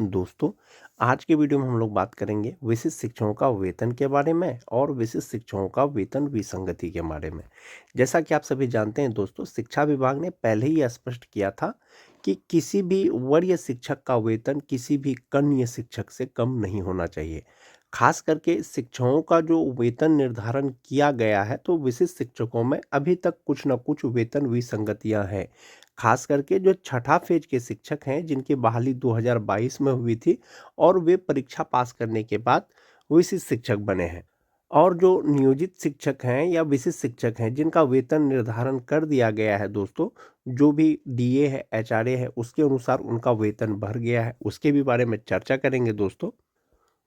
दोस्तों, आज के वीडियो में हम लोग बात करेंगे विशिष्ट शिक्षकों का वेतन के बारे में और विशिष्ट शिक्षकों का वेतन विसंगति के बारे में। जैसा कि आप सभी जानते हैं दोस्तों, शिक्षा विभाग ने पहले ही स्पष्ट किया था कि किसी भी वरीय शिक्षक का वेतन किसी भी कनिष्ठ शिक्षक से कम नहीं होना चाहिए। खास करके शिक्षकों का जो वेतन निर्धारण किया गया है, तो विशिष्ट शिक्षकों में अभी तक कुछ न कुछ वेतन विसंगतियां हैं। खास करके जो छठा फेज के शिक्षक हैं, जिनकी बहाली 2022 में हुई थी और वे परीक्षा पास करने के बाद विशिष्ट शिक्षक बने हैं। और जो नियोजित शिक्षक हैं या विशिष्ट शिक्षक हैं, जिनका वेतन निर्धारण कर दिया गया है दोस्तों, जो भी डीए है, एचआरए है, उसके अनुसार उनका वेतन बढ़ गया है, उसके भी बारे में चर्चा करेंगे दोस्तों।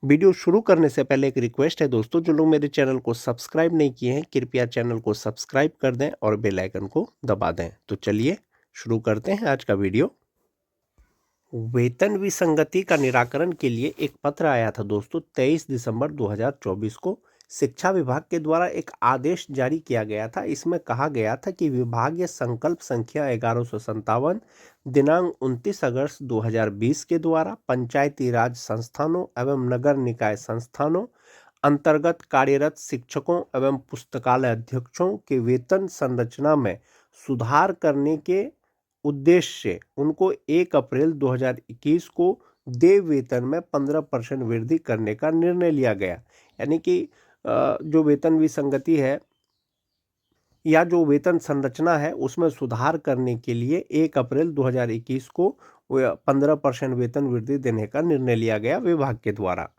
वीडियो शुरू करने से पहले एक रिक्वेस्ट है दोस्तों, जो लोग मेरे चैनल को सब्सक्राइब नहीं किए हैं, कृपया चैनल को सब्सक्राइब कर दें और बेल आइकन को दबा दें। तो चलिए शुरू करते हैं आज का वीडियो। वेतन विसंगति का निराकरण के लिए एक पत्र आया था दोस्तों 23 दिसंबर 2024 को। शिक्षा विभाग के द्वारा एक आदेश जारी किया गया था। इसमें कहा गया था कि विभागीय संकल्प संख्या 1157 दिनांक 29 अगस्त 2020 के द्वारा पंचायती राज संस्थानों एवं नगर निकाय संस्थानों अंतर्गत कार्यरत शिक्षकों एवं पुस्तकालय अध्यक्षों के वेतन संरचना में सुधार करने के उद्देश्य से उनको 1 अप्रैल 2021 को देय वेतन में 15% वृद्धि करने का निर्णय लिया गया। यानी कि जो वेतन विसंगति है या जो वेतन संरचना है, उसमें सुधार करने के लिए 1 अप्रैल 2021 को 15% वेतन वृद्धि देने का निर्णय लिया गया विभाग के द्वारा।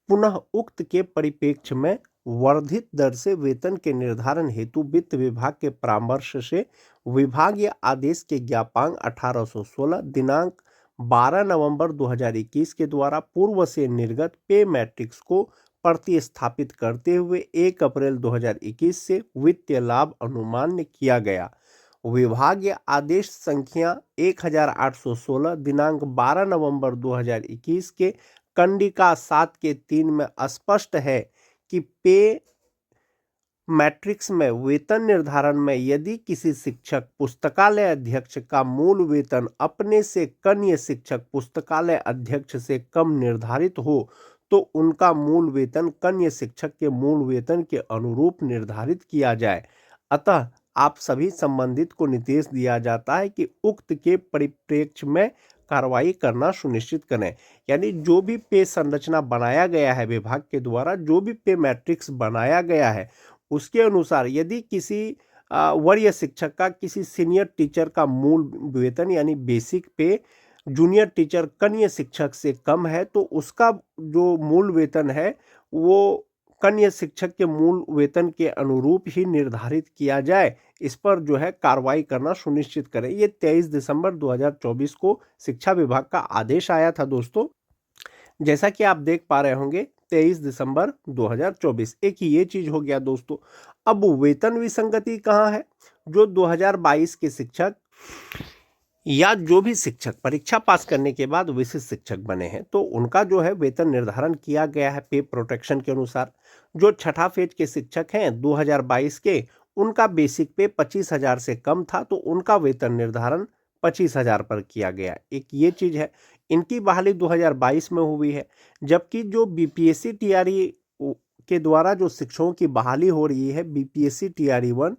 पुनः उक्त के परिप्रेक्ष्य में वर्धित दर से वेतन के निर्धारण हेतु वित्त विभाग के परामर्श से विभागीय आदेश के ज्ञापांक 1816 दिनांक 12 नवंबर 2021 के द्वारा पूर्व से निर्गत पे मैट्रिक्स को प्रतिस्थापित करते हुए 1 अप्रैल 2021 से वित्तीय लाभ अनुमान किया गया। विभागीय आदेश संख्या 1816 दिनांक 12 नवंबर 2021 के कंडिका 7 के 3 में स्पष्ट है कि पे मैट्रिक्स में वेतन निर्धारण में यदि किसी शिक्षक पुस्तकालय अध्यक्ष का मूल वेतन अपने से कनिष्ठ शिक्षक पुस्तकालय अध्यक्ष से कम निर्धारित हो, तो उनका मूल वेतन कनिष्ठ शिक्षक के मूल वेतन के अनुरूप निर्धारित किया जाए। अतः आप सभी संबंधित को निर्देश दिया जाता है कि उक्त के परिप्रेक्ष्य में कार्रवाई करना सुनिश्चित करें। यानी जो भी पे संरचना बनाया गया है विभाग के द्वारा, जो भी पे मैट्रिक्स बनाया गया है, उसके अनुसार यदि किसी वरीय शिक्षक का किसी सीनियर टीचर का मूल वेतन यानी बेसिक पे जूनियर टीचर कनिष्ठ शिक्षक से कम है, तो उसका जो मूल वेतन है वो कनिष्ठ शिक्षक के मूल वेतन के अनुरूप ही निर्धारित किया जाए। इस पर जो है कार्रवाई करना सुनिश्चित करें। ये 23 दिसंबर 2024 को शिक्षा विभाग का आदेश आया था दोस्तों। जैसा कि आप देख पा रहे होंगे 23 दिसंबर 2024। एक ये चीज हो गया दोस्तों। अब वेतन विसंगति कहाँ है? जो 2022 के शिक्षक या जो भी शिक्षक परीक्षा पास करने के बाद विशिष्ट शिक्षक बने हैं, तो उनका जो है वेतन निर्धारण किया गया है पे प्रोटेक्शन के अनुसार। जो छठा फेज के शिक्षक हैं 2022 के, उनका बेसिक पे 25,000 से कम था, तो उनका वेतन निर्धारण 25,000 पर किया गया। एक ये चीज है। इनकी बहाली 2022 में हुई है। जबकि जो बीपीएससी टीआरई के द्वारा जो शिक्षकों की बहाली हो रही है, बीपीएससी टीआरई 1,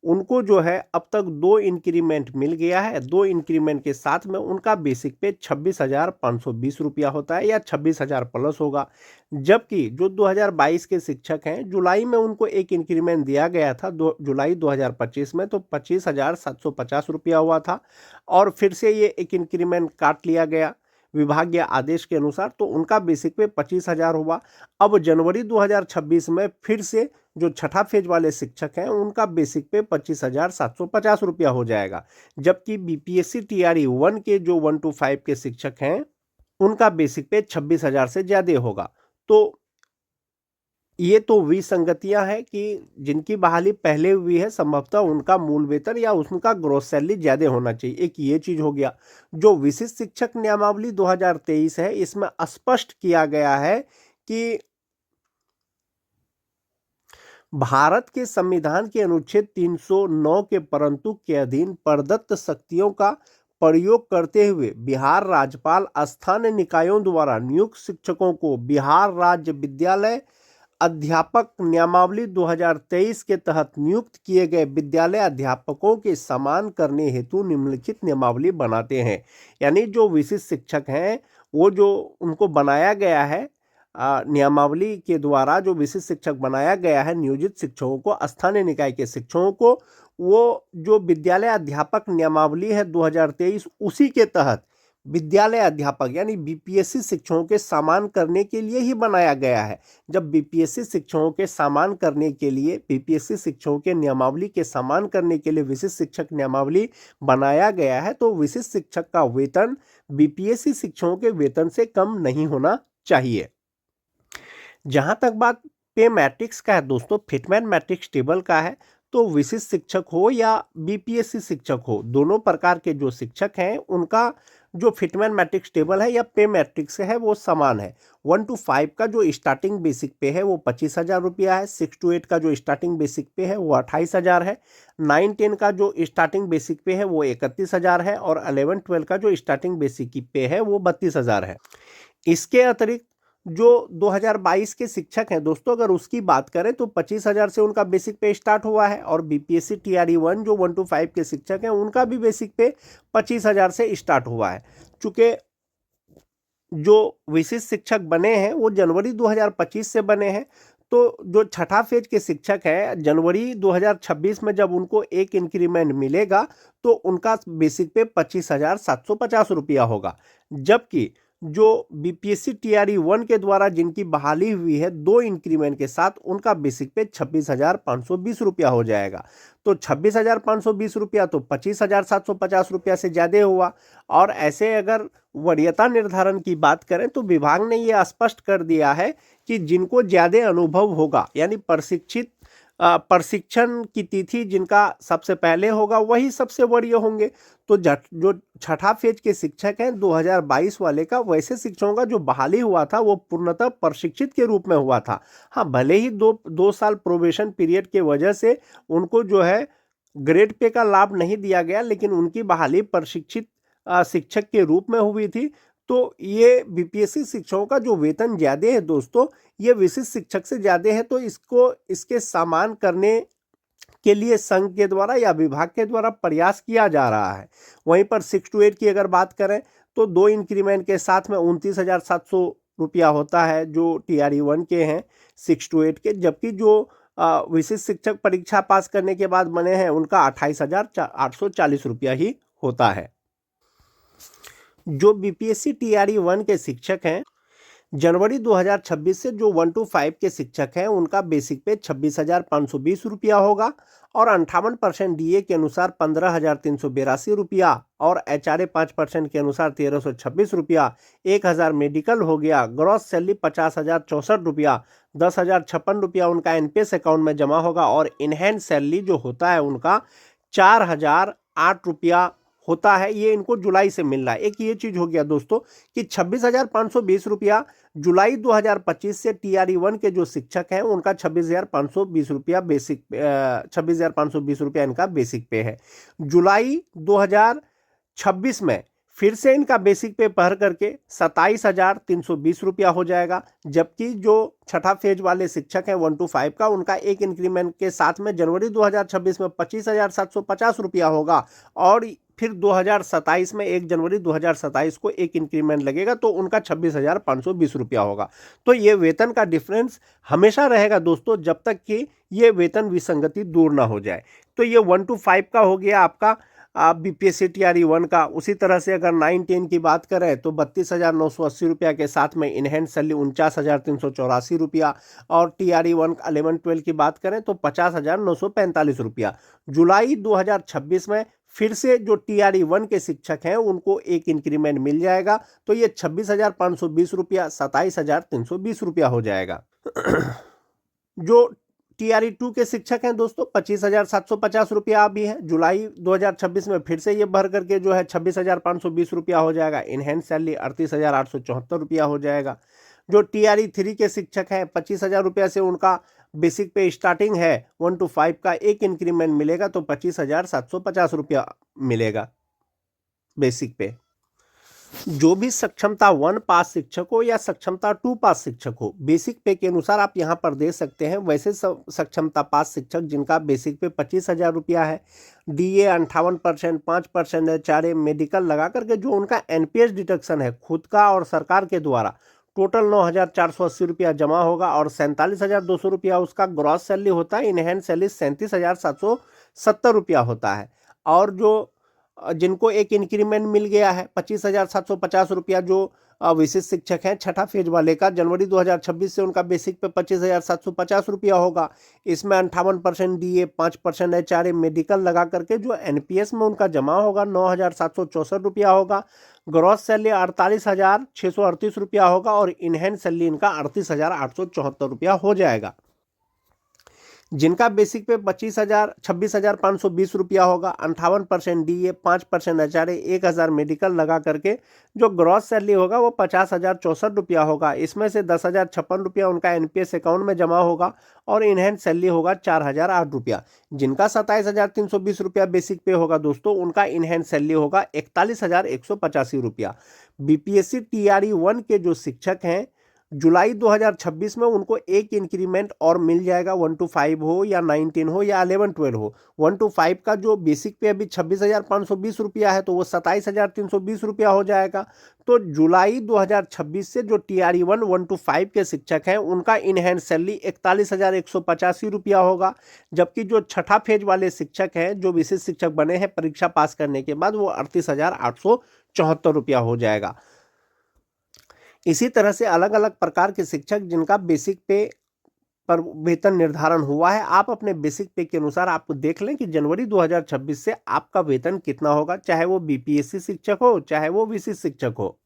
उनको जो है अब तक 2 इंक्रीमेंट मिल गया है। 2 इंक्रीमेंट के साथ में उनका बेसिक पे 26,520 रुपया होता है या 26,000 प्लस होगा। जबकि जो 2022 के शिक्षक हैं, जुलाई में उनको एक इंक्रीमेंट दिया गया था, जुलाई 2025 में, तो 25,750 रुपया हुआ था और फिर से ये एक इंक्रीमेंट काट लिया गया विभागीय आदेश के अनुसार, तो उनका बेसिक पे 25,000 हुआ। अब जनवरी 2026 में फिर से जो छठा फेज वाले शिक्षक हैं, उनका बेसिक पे 25,750 रुपया हो जाएगा। जबकि बीपीएससी टीआरई 1 के जो 1 to 5 के शिक्षक हैं, उनका बेसिक पे 26,000 से ज्यादा होगा। तो ये तो विसंगतियां हैं कि जिनकी बहाली पहले हुई है, संभवतः उनका मूल वेतन या उनका ग्रॉस सैलरी ज्यादा होना चाहिए। एक ये चीज हो गया। जो विशिष्ट शिक्षक नियमावली 2023 है, इसमें स्पष्ट किया गया है कि भारत के संविधान के अनुच्छेद 309 के परंतु के अधीन प्रदत्त शक्तियों का प्रयोग करते हुए बिहार राज्यपाल स्थानीय निकायों द्वारा नियुक्त शिक्षकों को बिहार राज्य विद्यालय अध्यापक नियमावली 2023 के तहत नियुक्त किए गए विद्यालय अध्यापकों के समान करने हेतु निम्नलिखित नियमावली बनाते हैं। यानी जो विशिष्ट शिक्षक हैं वो जो उनको बनाया गया है नियमावली के द्वारा जो विशिष्ट शिक्षक बनाया गया है नियोजित शिक्षकों को, स्थानीय निकाय के शिक्षकों को, वो जो विद्यालय अध्यापक नियमावली है 2023 उसी के तहत विद्यालय अध्यापक यानी बीपीएससी शिक्षकों के समान करने के लिए ही बनाया गया है। जब बीपीएससी शिक्षकों के समान करने के लिए बीपीएससी शिक्षकों के नियमावली के समान करने के लिए विशिष्ट शिक्षक नियमावली बनाया गया है तो विशिष्ट शिक्षक का वेतन बीपीएससी शिक्षकों के वेतन से कम नहीं होना चाहिए। जहां तक बात पे मैट्रिक्स का है दोस्तों, फिटमैन मैट्रिक्स टेबल का है, तो विशिष्ट शिक्षक हो या बीपीएससी शिक्षक हो, दोनों प्रकार के जो शिक्षक हैं उनका जो फिटमैन मैट्रिक्स टेबल है या पे मैट्रिक्स है वो समान है। 1 to 5 का जो स्टार्टिंग बेसिक पे है वो 25,000 रुपया है। 6 to 8 का जो स्टार्टिंग बेसिक पे है वो 28,000 है। 9-10 का जो स्टार्टिंग बेसिक पे है वो 31,000 है और 11-12 का जो स्टार्टिंग बेसिक पे है वो 32,000 है। इसके अतिरिक्त जो 2022 के शिक्षक हैं दोस्तों, अगर उसकी बात करें तो 25,000 से उनका बेसिक पे स्टार्ट हुआ है और बीपीएससी टीआरई 1 जो 1 to 5 के शिक्षक हैं उनका भी बेसिक पे 25,000 से स्टार्ट हुआ है। चूंकि जो विशिष्ट शिक्षक बने हैं वो जनवरी 2025 से बने हैं, तो जो छठा फेज के शिक्षक हैं जनवरी 2026 में जब उनको एक इंक्रीमेंट मिलेगा तो उनका बेसिक पे 25,750 रुपया होगा। जबकि जो बीपीएससी टीआरई 1 के द्वारा जिनकी बहाली हुई है 2 इंक्रीमेंट के साथ उनका बेसिक पे 26,520 रुपया हो जाएगा। तो 26,520 रुपया तो 25,750 रुपया से ज़्यादा हुआ। और ऐसे अगर वरीयता निर्धारण की बात करें तो विभाग ने यह स्पष्ट कर दिया है कि जिनको ज़्यादा अनुभव होगा यानी प्रशिक्षण की तिथि जिनका सबसे पहले होगा वही सबसे वरीय होंगे। तो जो छठा फेज के शिक्षक हैं 2022 वाले का, वैसे शिक्षकों का जो बहाली हुआ था वो पूर्णतः प्रशिक्षित के रूप में हुआ था। हाँ, भले ही दो साल प्रोबेशन पीरियड के वजह से उनको जो है ग्रेड पे का लाभ नहीं दिया गया, लेकिन उनकी बहाली प्रशिक्षित शिक्षक के रूप में हुई थी। तो ये बीपीएससी शिक्षकों का जो वेतन ज़्यादा है दोस्तों, ये विशिष्ट शिक्षक से ज़्यादा है, तो इसके समान करने के लिए संघ के द्वारा या विभाग के द्वारा प्रयास किया जा रहा है। वहीं पर 6 to 8 की अगर बात करें तो 2 इंक्रीमेंट के साथ में 29,700 रुपया होता है जो टीआरई 1 के हैं 6 to 8 के, जबकि जो विशिष्ट शिक्षक परीक्षा पास करने के बाद बने हैं उनका 28,840 रुपया ही होता है। जो बीपीएससी टीआरई 1 के शिक्षक हैं जनवरी 2026 से जो 1 to 5 के शिक्षक हैं उनका बेसिक पे 26,520 रुपया होगा और 58% डीए के अनुसार 15,382 रुपया और एचआरए 5% के अनुसार 1,326 रुपया। 1,000 मेडिकल हो गया। ग्रॉस सैलरी 50,064 रुपया। 10,056 रुपया उनका एनपीएस अकाउंट में जमा होगा और इनहैंड सैलरी जो होता है उनका 4,008 रुपया होता है। ये इनको जुलाई से मिल रहा है। एक ये चीज हो गया दोस्तों कि 26,520 रुपया जुलाई 2025 से टीआरई 1 के जो शिक्षक हैं उनका 26,520 रुपया बेसिक 26,520 रुपया इनका बेसिक पे है। जुलाई 2026 में फिर से इनका बेसिक पे बढ़ करके 27,320 रुपया हो जाएगा। जबकि जो छठा फेज वाले शिक्षक हैं 1 to 5 का, उनका एक इंक्रीमेंट के साथ में जनवरी 2026 में 25,750 रुपया होगा और फिर 2027 में 1 जनवरी 2027 को एक इंक्रीमेंट लगेगा तो उनका 26,520 रुपया होगा। तो ये वेतन का डिफरेंस हमेशा रहेगा दोस्तों जब तक कि ये वेतन विसंगति दूर ना हो जाए। तो ये 1 to 5 का हो गया आपका बीपीएससी टीआरई 1 का। उसी तरह से अगर 9-10 की बात करें तो 32,980 रुपया के साथ में इनहैंड सैलरी 49,384 रुपया और टीआरई 1 11-12 की बात करें तो 50,945 रुपया। जुलाई 2026 में फिर से जो टीआरई 1 के शिक्षक हैं उनको एक इंक्रीमेंट मिल जाएगा तो ये 26,520 रुपया 27,320 रुपया हो जाएगा। जो टीआरई 2 के शिक्षक हैं दोस्तों 25,750 रुपया अभी है। जुलाई 2026 में फिर से ये बढ़ करके जो है 26,520 रुपया हो जाएगा। इनहैंड सैलरी 38,874 रुपया हो जाएगा। जो टीआरई 3 के शिक्षक हैं 25,000 रुपया से उनका बेसिक पे स्टार्टिंग है। 1 to 5 का एक इंक्रीमेंट मिलेगा तो 25,750 रुपया मिलेगा। बेसिक पे। जो भी सक्षमता 1 पास शिक्षक हो या सक्षमता 2 पास शिक्षक हो, बेसिक पे के अनुसार आप यहाँ पर दे सकते हैं। वैसे सक्षमता पास शिक्षक जिनका बेसिक पे 25,000 रुपया है, DA 58%, 5% HRA मेडिकल लगा करके जो उनका NPS डिडक्शन है खुद का और सरकार के द्वारा, टोटल 9,480 रुपया जमा होगा और 47,200 रुपया उसका ग्रॉस सैलरी होता है। इनहैंड सैलरी 37,770 रुपया होता है। और जो जिनको एक इंक्रीमेंट मिल गया है 25,750 रुपया, जो विशिष्ट शिक्षक हैं छठा फेज वाले का, जनवरी 2026 से उनका बेसिक पे 25,750 रुपया होगा। इसमें 58% DA, 5% HRA मेडिकल लगा करके जो NPS में उनका जमा होगा 9,764 रुपया होगा। ग्रॉस सैलरी 48,638 रुपया होगा और इनहैंड सैलरी इनका 38,874 रुपया हो जाएगा। जिनका बेसिक पे 26,520 रुपया होगा, 58% DA, 5% HRA, 1,000 मेडिकल लगा करके जो ग्रॉस सैलरी होगा वो 50,064 रुपया होगा। इसमें से 10,056 रुपया उनका NPS अकाउंट में जमा होगा और इनहैंड सैलरी होगा 4,008 रुपया। जिनका 27,320 रुपया बेसिक पे होगा दोस्तों, उनका इनहैंड सैलरी होगा 41,185 रुपया। BPSC TRE 1 के जो शिक्षक हैं जुलाई 2026 में उनको एक इंक्रीमेंट और मिल जाएगा, 1 to 5 हो या 19 हो या 11-12 हो। 1 to 5 का जो बेसिक पे अभी 26,520 रुपया है तो वो 27,320 रुपया हो जाएगा। तो जुलाई 2026 से जो TRE 1 1 to 5 के शिक्षक हैं उनका इनहैंड सैलरी 41,185 रुपया होगा। जबकि जो छठा फेज वाले शिक्षक हैं जो विशिष्ट शिक्षक बने हैं परीक्षा पास करने के बाद, वो 38,874 रुपया हो जाएगा। इसी तरह से अलग अलग प्रकार के शिक्षक जिनका बेसिक पे पर वेतन निर्धारण हुआ है, आप अपने बेसिक पे के अनुसार आपको देख लें कि जनवरी 2026 से आपका वेतन कितना होगा, चाहे वो BPSC शिक्षक हो चाहे वो विशिष्ट शिक्षक हो।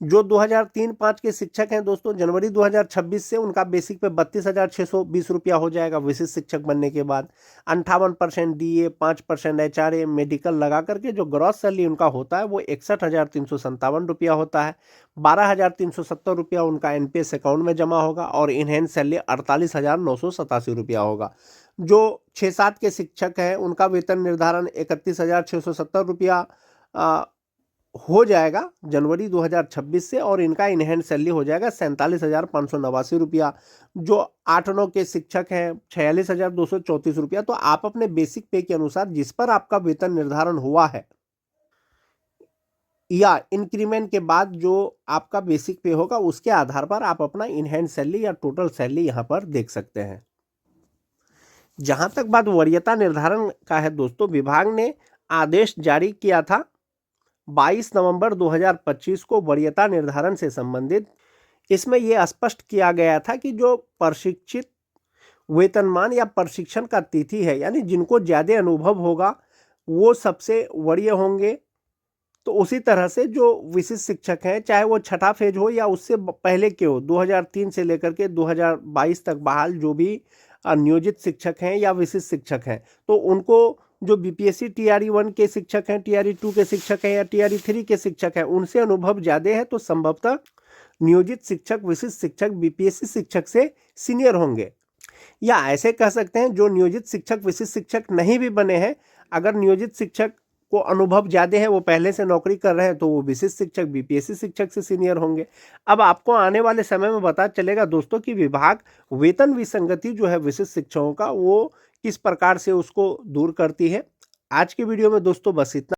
जो 2003-5 के शिक्षक हैं दोस्तों, जनवरी 2026 से उनका बेसिक पे 32,620 रुपया हो जाएगा विशिष्ट शिक्षक बनने के बाद। 58% DA, 5% HRA मेडिकल लगा करके जो ग्रॉस सैलरी उनका होता है वो 61,357 रुपया होता है। 12,370 रुपया उनका NPS अकाउंट में जमा होगा और इनहैंड सैलरी 48,987 रुपया होगा। जो 6-7 के शिक्षक हैं उनका वेतन निर्धारण 31,670 रुपया हो जाएगा जनवरी 2026 से और इनका इनहैंड सैलरी हो जाएगा 47,589 रुपया। जो 8-9 के शिक्षक हैं 46,234 रुपया। तो आप अपने बेसिक पे के अनुसार जिस पर आपका वेतन निर्धारण हुआ है या इंक्रीमेंट के बाद जो आपका बेसिक पे होगा उसके आधार पर आप अपना इनहैंड सैलरी या टोटल सैलरी यहाँ पर देख सकते हैं। जहाँ तक बात वरीयता निर्धारण का है दोस्तों, विभाग ने आदेश जारी किया था 22 नवंबर 2025 को वरीयता निर्धारण से संबंधित। इसमें यह स्पष्ट किया गया था कि जो प्रशिक्षित वेतनमान या प्रशिक्षण का तिथि है, यानी जिनको ज़्यादा अनुभव होगा वो सबसे वरीय होंगे। तो उसी तरह से जो विशिष्ट शिक्षक हैं, चाहे वो छठा फेज हो या उससे पहले के हो, 2003 से लेकर के 2022 तक बहाल जो भी नियोजित शिक्षक हैं या विशिष्ट शिक्षक हैं, तो उनको जो BPSC TRE 1 के शिक्षक हैं, TRE 2 के शिक्षक हैं या TRE 3 के शिक्षक हैं, उनसे अनुभव ज़्यादा है तो संभवतः नियोजित शिक्षक विशिष्ट शिक्षक BPSC शिक्षक से सीनियर होंगे। या ऐसे कह सकते हैं जो नियोजित शिक्षक विशिष्ट शिक्षक नहीं भी बने हैं, अगर नियोजित शिक्षक को अनुभव ज़्यादा है, वो पहले से नौकरी कर रहे हैं, तो वो विशिष्ट शिक्षक BPSC शिक्षक से सीनियर होंगे। अब आपको आने वाले समय में पता चलेगा दोस्तों कि विभाग वेतन विसंगति जो है विशिष्ट शिक्षकों का वो किस प्रकार से उसको दूर करती है। आज के वीडियो में दोस्तों बस इतना।